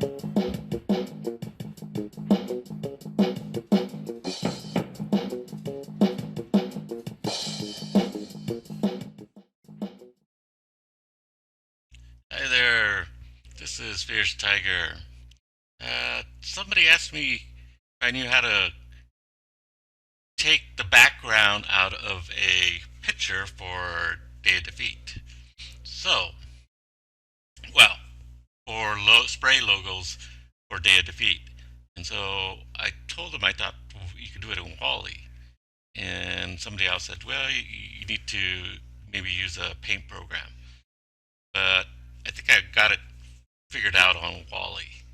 Hi there, this is Fierce Tiger. Somebody asked me if I knew how to take the background out of a picture for Day of Defeat. So, well, for spray logos for Day of Defeat. And so I told them I thought you could do it in Wally. And somebody else said, well, you need to maybe use a paint program. But I think I got it figured out on Wally.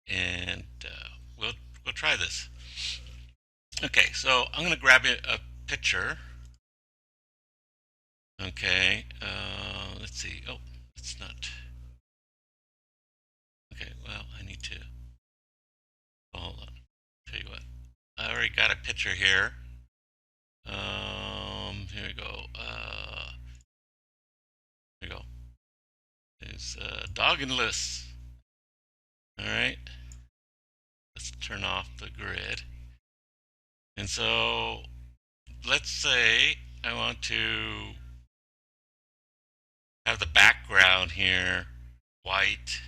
And we'll try this. Okay, so I'm going to grab a picture. Okay, let's see. Oh, it's not. Okay, well, I need to. Hold on. Tell you what. I already got a picture here. Here we go. Here we go. It's dog and list. All right. Let's turn off the grid. And so, let's say I want to have the background here white.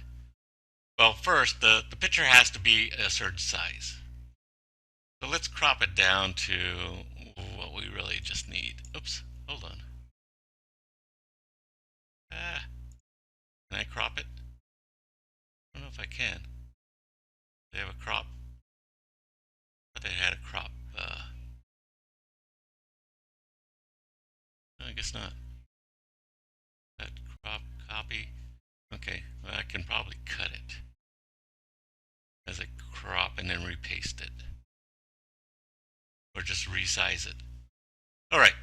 Well, first, the picture has to be a certain size. So let's crop it down to what we really just need. Oops, hold on. Can I crop it? I don't know if I can. They have a crop. But they had a crop. I guess not. That crop copy. Okay, well, I can probably cut it as a crop and then repaste it. Or just resize it. All right.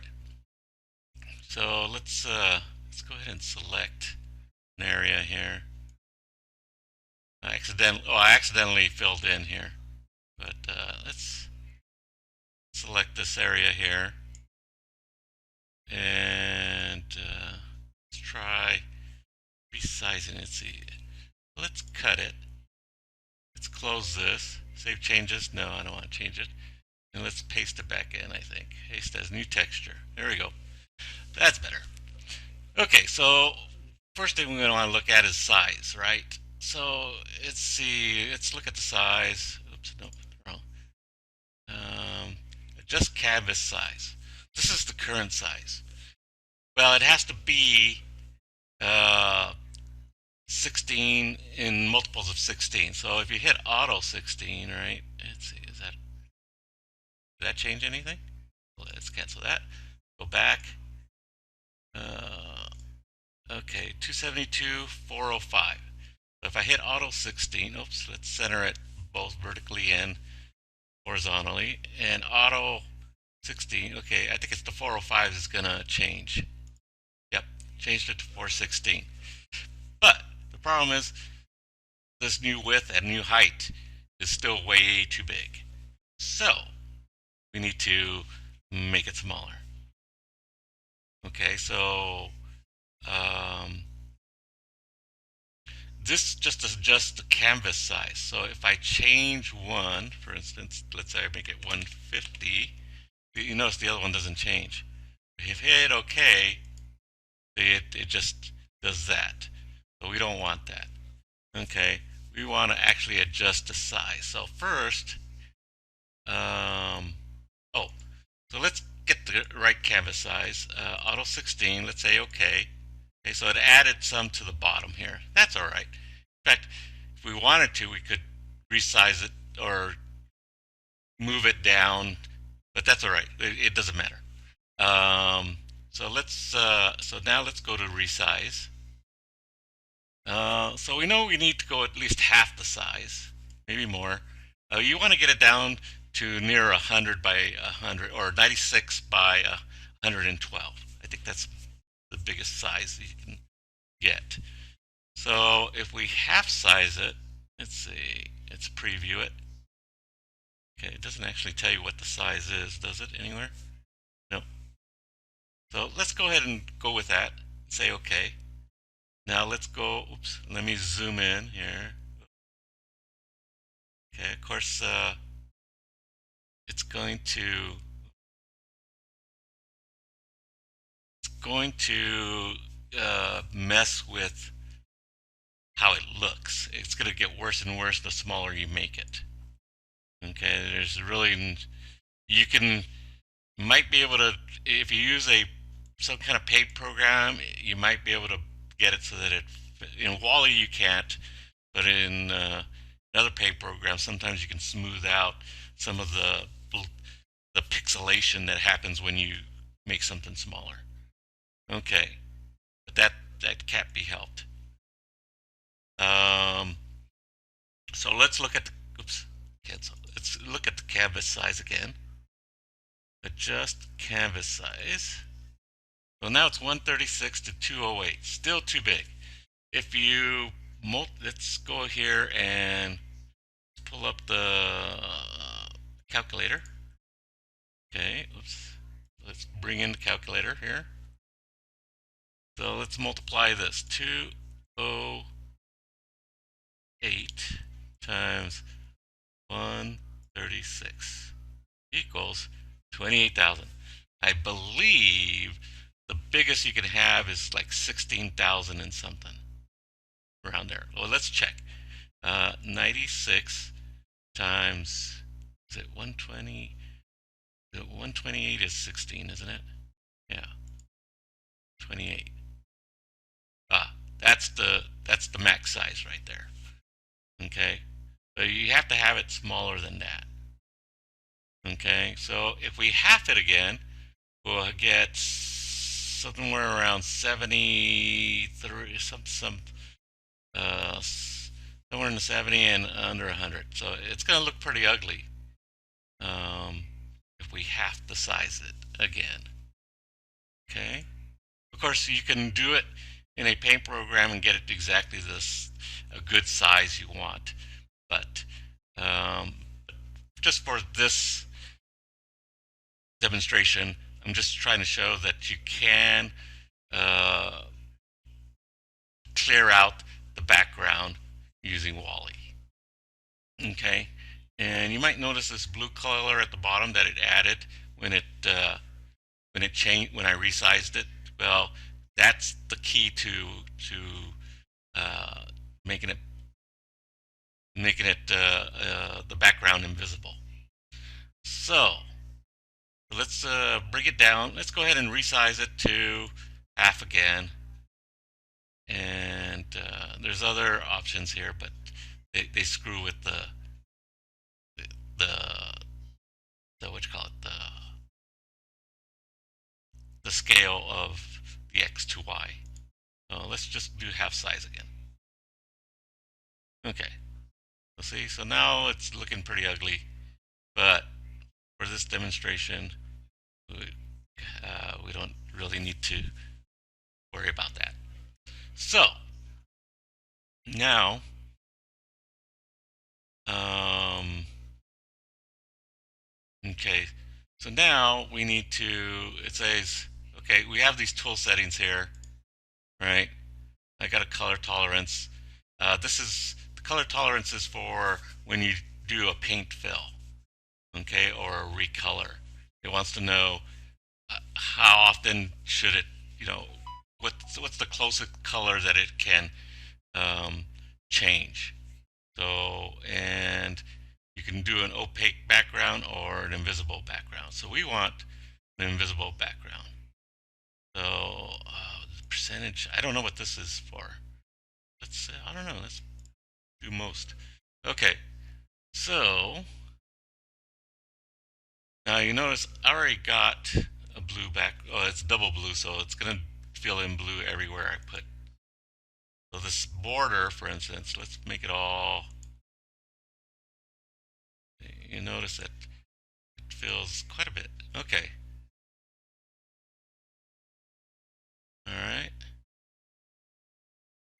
So let's go ahead and select an area here. I accidentally filled in here, but let's select this area here, and let's try resizing it. See, let's cut it. Let's close this. Save changes. No, I don't want to change it. And let's paste it back in. I think paste as new texture. There we go. That's better. Okay, so first thing we're going to want to look at is size, right? So let's see. Let's look at the size. Oops, nope, wrong. Adjust canvas size. This is the current size. Well, it has to be uh, 16 in multiples of 16. So if you hit auto 16, right? Let's see. Did that change anything? Let's cancel that. Go back. Uh, okay, 272, 405. So if I hit auto 16, oops, let's center it both vertically and horizontally. And auto 16, okay, I think it's the 405 is going to change. Yep, changed it to 416. But the problem is this new width and new height is still way too big. So we need to make it smaller. Okay, so this just adjusts the canvas size. So if I change one, for instance, let's say I make it 150, you notice the other one doesn't change. If I hit OK, it just does that. So we don't want that. Okay, we want to actually adjust the size. So first, oh, so let's get the right canvas size. Auto 16, let's say OK. Okay, so it added some to the bottom here. That's all right. In fact, if we wanted to, we could resize it or move it down, but that's all right. It doesn't matter. So now let's go to resize. So we know we need to go at least half the size, maybe more. You want to get it down to near 100 by 100 or 96 by 112. I think that's the biggest size you can get. So if we half size it, let's see, let's preview it. Okay, it doesn't actually tell you what the size is, does it anywhere? No. So let's go ahead and go with that. Say OK. Now let's go, oops, let me zoom in here. of course, it's going to mess with how it looks. It's going to get worse and worse the smaller you make it. Okay, there's really, you can, might be able to, if you use some kind of paint program, you might be able to get it so that in Wally you can't, but in other paint programs, sometimes you can smooth out some of the pixelation that happens when you make something smaller. Okay, but that can't be helped. So let's look at the, oops, cancel. Let's look at the canvas size again. Adjust canvas size. So now it's 136 to 208. Still too big. If you let's go here and pull up the calculator. Okay, oops. Let's bring in the calculator here. So let's multiply this. 208 times 136 equals 28,000. I believe the biggest you can have is like 16,000 and something around there. Well, let's check. 96 times, is it 120? 128 is 16, isn't it? Yeah, 28. That's the max size right there. Okay, so you have to have it smaller than that. Okay, so if we half it again, we'll get somewhere around 73, somewhere in the 70 and under 100. So it's going to look pretty ugly if we half the size it again. Okay, of course you can do it in a paint program and get it exactly a good size you want, but just for this demonstration, I'm just trying to show that you can clear out the background using Wally. Okay, and you might notice this blue color at the bottom that it added when it changed, when I resized it. Well, that's the key to making it the background invisible. So let's bring it down. Let's go ahead and resize it to half again. And there's other options here, but they screw with the what you call it, the scale of the x to y. So let's just do half size again. Okay, let's see. So now it's looking pretty ugly, but for this demonstration, we don't really need to worry about that. So now, okay, so now we need to, it says, okay, we have these tool settings here, right? I got a color tolerance. The color tolerance is for when you do a paint fill, okay, or a recolor. It wants to know how often should it, what's the closest color that it can change. So, and you can do an opaque background or an invisible background. So we want an invisible background. So the percentage, I don't know what this is for. I don't know, let's do most. Okay, so now you notice I already got a blue it's double blue, so it's gonna fill in blue everywhere I put. So this border, for instance, let's make it all, you notice that it fills quite a bit. Okay. All right.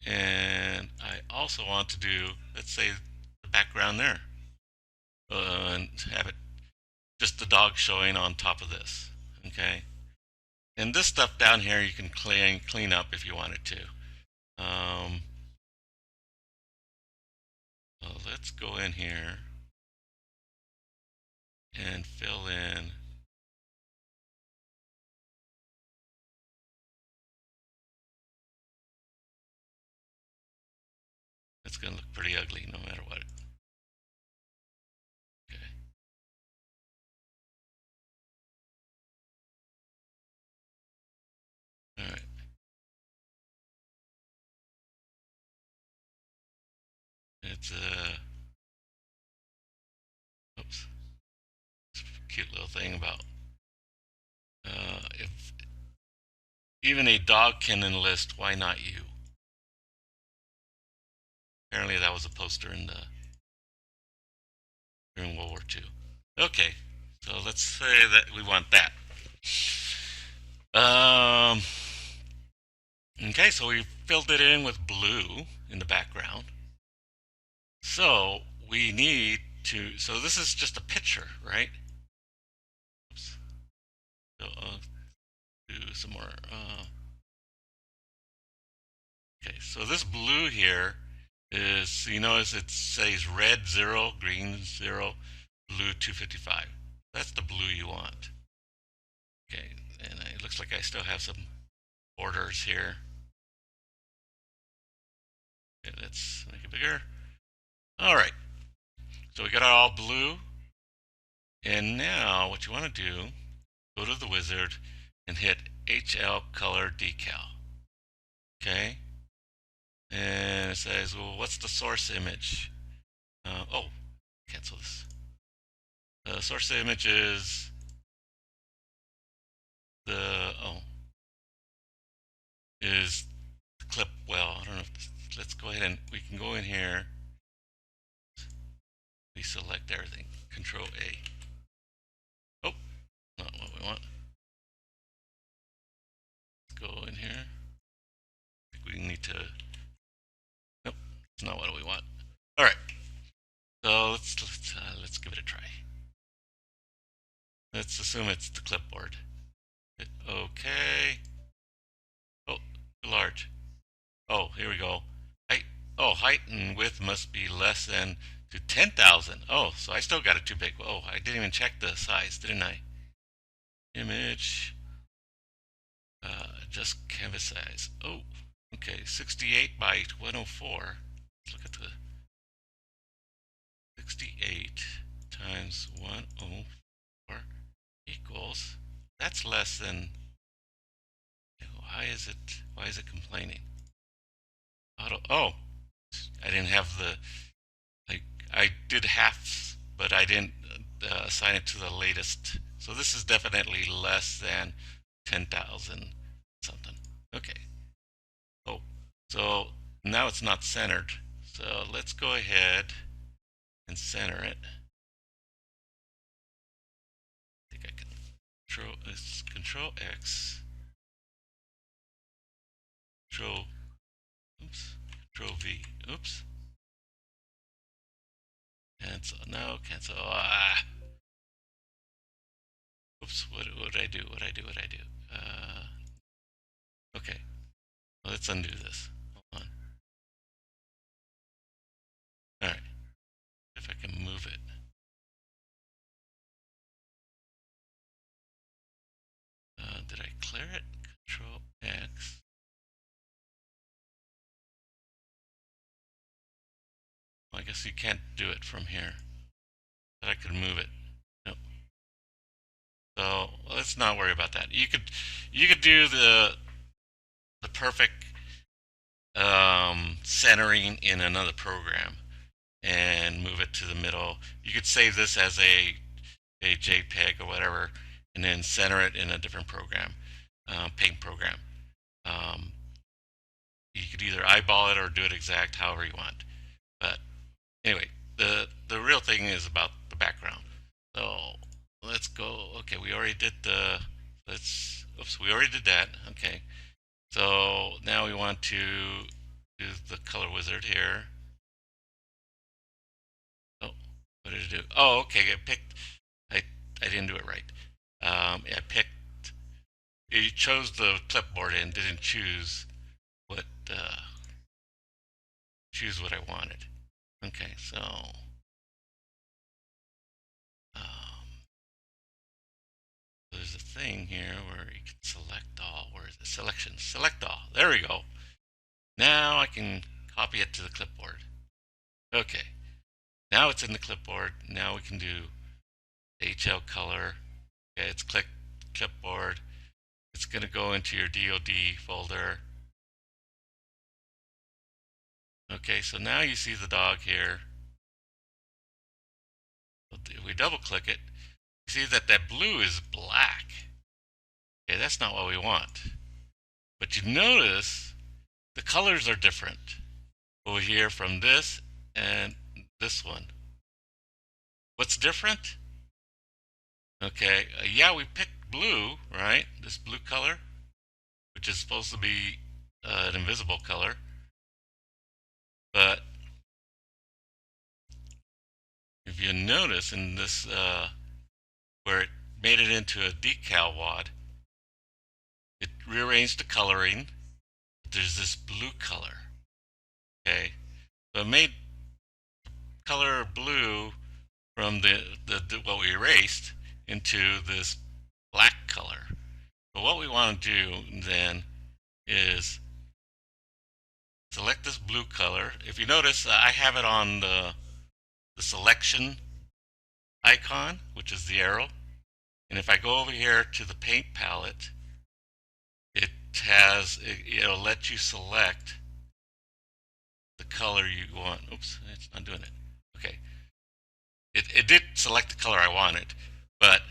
And I also want to do, let's say, the background there. And have it just the dog showing on top of this. Okay. And this stuff down here you can clean up if you wanted to. So let's go in here. and fill in. It's going to look pretty ugly no matter what. Okay. All right. It's a oops, cute little thing about if even a dog can enlist, why not you? Apparently, that was a poster in the during World War II. Okay, so let's say that we want that. Um, okay, so we filled it in with blue in the background. So we need to, so this is just a picture, right? Oops. So I'll do some more. Okay, so this blue here is, you notice it says red 0, green 0, blue 255. That's the blue you want. Okay, and it looks like I still have some borders here. Okay, let's make it bigger. All right, so we got it all blue. And now what you want to do, go to the wizard and hit HL color decal. Okay, and it says, well, what's the source image? Oh, cancel this. The source image is the, oh, is the clip. Well, I don't know if this, let's go ahead and we can go in here. We select everything. Control A. Oh, not what we want. Let's go in here. I think we need to. Nope, it's not what we want. All right. So let's give it a try. Let's assume it's the clipboard. Hit OK. Oh, too large. Oh, here we go. Height. Oh, height and width must be less than to 10,000. Oh, so I still got it too big. Oh, I didn't even check the size, didn't I? Image. Just canvas size. Oh, okay. 68 by 104. Let's look at the 68 times 104 equals. That's less than. Why is it complaining? Auto. Oh, I didn't have the. I did half, but I didn't assign it to the latest. So this is definitely less than 10,000 something. Okay. Oh, so now it's not centered. So let's go ahead and center it. I think I can control X, control, oops, control V, oops. Cancel, no, cancel, oops, what did I do, what I do? Okay, let's undo this, hold on. All right, if I can move it. Did I clear it? Control X. Well, I guess you can't do it from here, but I could move it. Nope. So let's not worry about that. You could do the perfect centering in another program and move it to the middle. You could save this as a JPEG or whatever, and then center it in a different program, paint program. Um, you could either eyeball it or do it exact, however you want. But anyway, the real thing is about the background. So let's go. Okay, we already did the. Let's. Oops, we already did that. Okay. So now we want to do the color wizard here. Oh, what did it do? Oh, okay. I picked. I didn't do it right. I picked. It chose the clipboard and didn't what uh, choose what I wanted. Okay, so thing here where you can select all. Where is it? Selection. Select all. There we go. Now I can copy it to the clipboard. Okay. Now it's in the clipboard. Now we can do HL color. Okay, it's click clipboard. It's going to go into your DOD folder. Okay, so now you see the dog here. If we double click it, you see that that blue is black. Okay, that's not what we want. But you notice the colors are different over here from this and this one. What's different? Okay, yeah, we picked blue, right? This blue color, which is supposed to be an invisible color. But if you notice in this, where it made it into a decal wad, it rearranged the coloring. There's this blue color. Okay, so it made color blue from the what we erased into this black color. But what we want to do then is select this blue color. If you notice, I have it on the selection icon, which is the arrow. And if I go over here to the paint palette, it'll let you select the color you want. Oops, it's not doing it. Okay. It did select the color I wanted, but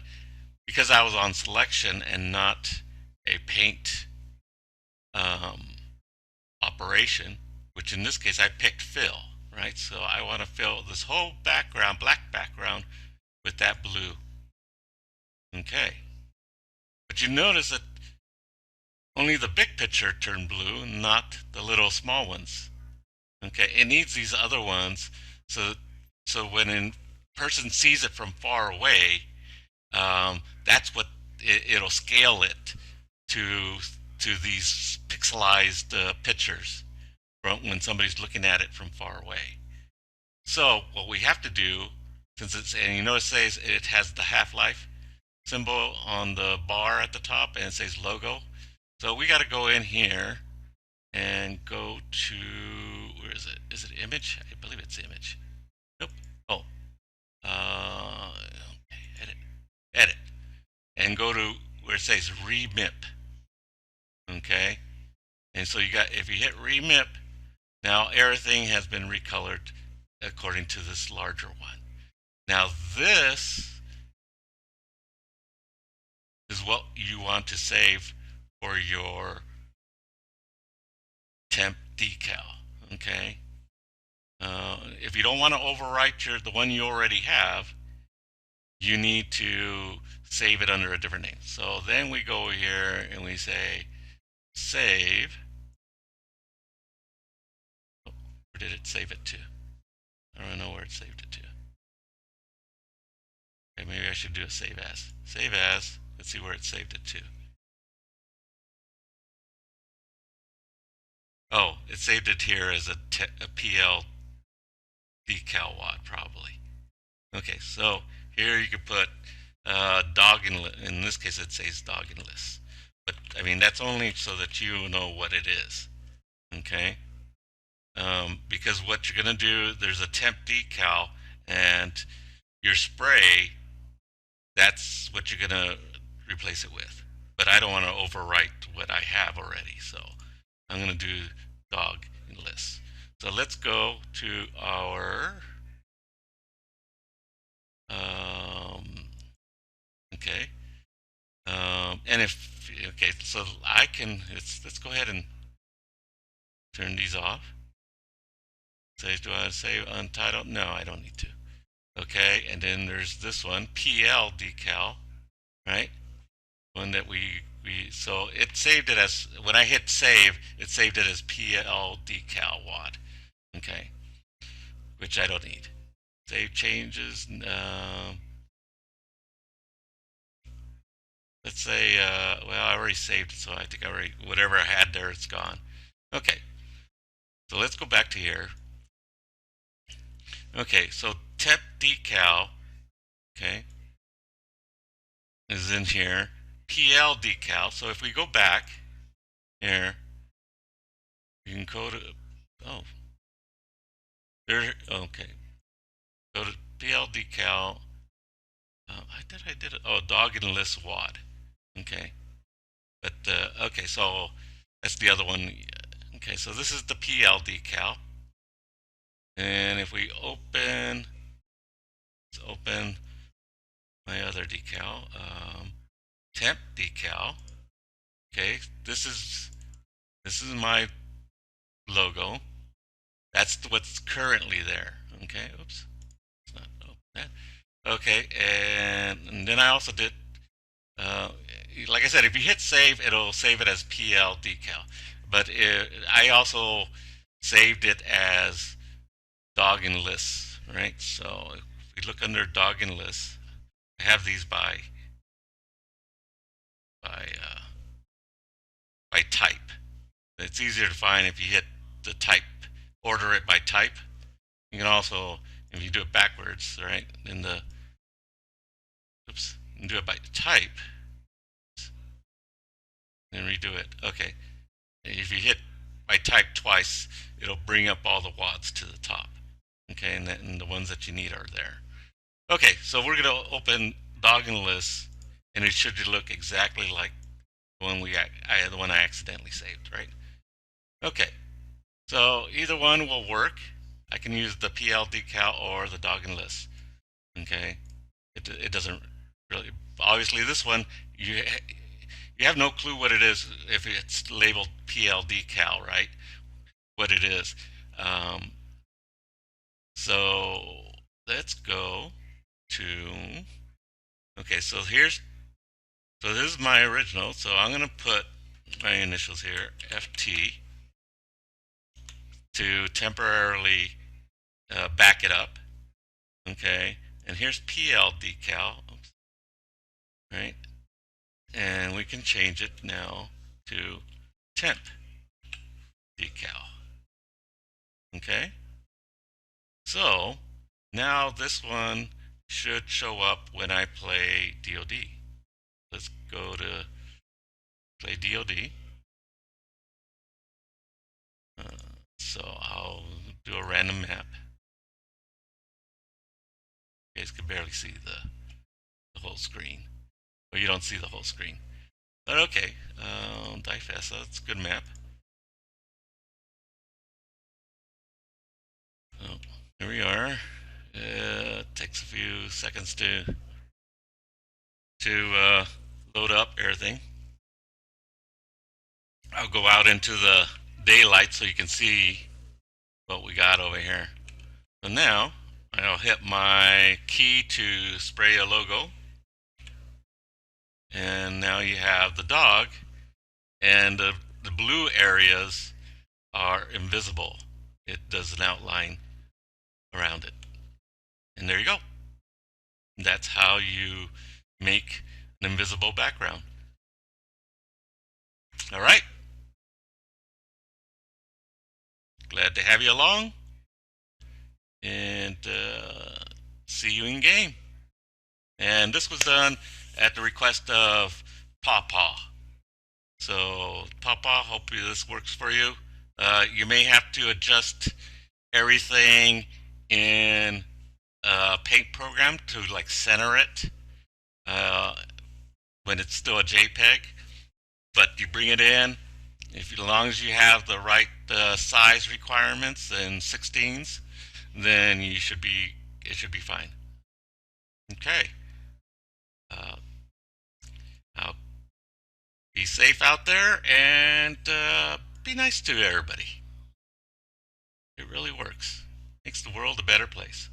because I was on selection and not a paint operation, which in this case I picked fill, right? So I want to fill this whole background, black background, with that blue. Okay. But you notice that only the big picture turned blue, not the little small ones. Okay, it needs these other ones so when a person sees it from far away, that's what it'll scale it to these pixelized pictures from when somebody's looking at it from far away. So what we have to do, since and you notice it has the half-life symbol on the bar at the top and it says logo. So we got to go in here and go to, where is it? Is it image? I believe it's image. Nope. Oh. Okay. Edit. And go to where it says remip. Okay. And so if you hit remip, now everything has been recolored according to this larger one. Now this is what you want to save for your temp decal. Okay. If you don't want to overwrite the one you already have, you need to save it under a different name. So then we go here and we say save. Oh, where did it save it to? I don't know where it saved it to. Okay, maybe I should do a save as. Save as. Let's see where it saved it to. Oh, it saved it here as a PL decal wad probably. Okay, so here you could put dog in this case it says dog in list. But I mean that's only so that you know what it is. Okay? Because what you're gonna do, there's a temp decal and your spray, that's what you're gonna replace it with. But I don't want to overwrite what I have already, so I'm gonna do dog in list. So let's go to our okay. And okay, so I can, let's go ahead and turn these off. Say, do I save untitled? No, I don't need to. Okay, and then there's this one, PL decal, right? One that so it saved it as, when I hit save, it saved it as PL decal wad. Okay, which I don't need. Save changes. Let's say, well, I already saved it, so I think whatever I had there, it's gone. Okay, so let's go back to here. Okay, so temp decal, okay, is in here. PL decal. So if we go back here, you can go to, oh, there, okay. Go to PL decal. I did it. Oh, dog and list wad. Okay. But, okay, so that's the other one. Okay, so this is the PL decal. And if we open, let's open my other decal, temp decal. Okay, this is my logo. That's what's currently there. Okay, oops, it's not open that. Okay, and then I also did, uh, like I said, if you hit save, it'll save it as PL decal. But I also saved it as dog and lists, right? So if we look under dog and lists, I have these by uh, by type. It's easier to find if you hit the type, order it by type. You can also, if you do it backwards, right, in the, oops, you can do it by type, and redo it. Okay, if you hit by type twice, it'll bring up all the WADs to the top. Okay, and the ones that you need are there. Okay, so we're going to open dog and list, and it should look exactly like the one the one I accidentally saved, right? Okay, so either one will work. I can use the PL decal or the dog and list. Okay, it doesn't really. Obviously, this one you have no clue what it is if it's labeled PL decal, right? What it is. So let's go to. Okay, so this is my original. So I'm gonna put my initials here, FT, to temporarily back it up. Okay, and here's PL decal. Oops, right? And we can change it now to temp decal. Okay, so now this one should show up when I play DoD. Let's go to play DoD. So I'll do a random map. You guys can barely see the whole screen. Well, you don't see the whole screen. But okay, Difesa, that's a good map. Oh, here we are. It takes a few seconds to load up everything. I'll go out into the daylight so you can see what we got over here. So now I'll hit my key to spray a logo, and now you have the dog, and the blue areas are invisible. It does an outline around it, and there you go. That's how you make an invisible background. All right, glad to have you along, and see you in game. And this was done at the request of Pawpaw. So Pawpaw, hope this works for you. You may have to adjust everything in a paint program to like center it when it's still a JPEG. But you bring it in, as long as you have the right size requirements and 16s, then it should be fine. Okay. Uh, be safe out there, and be nice to everybody. It really works. Makes the world a better place.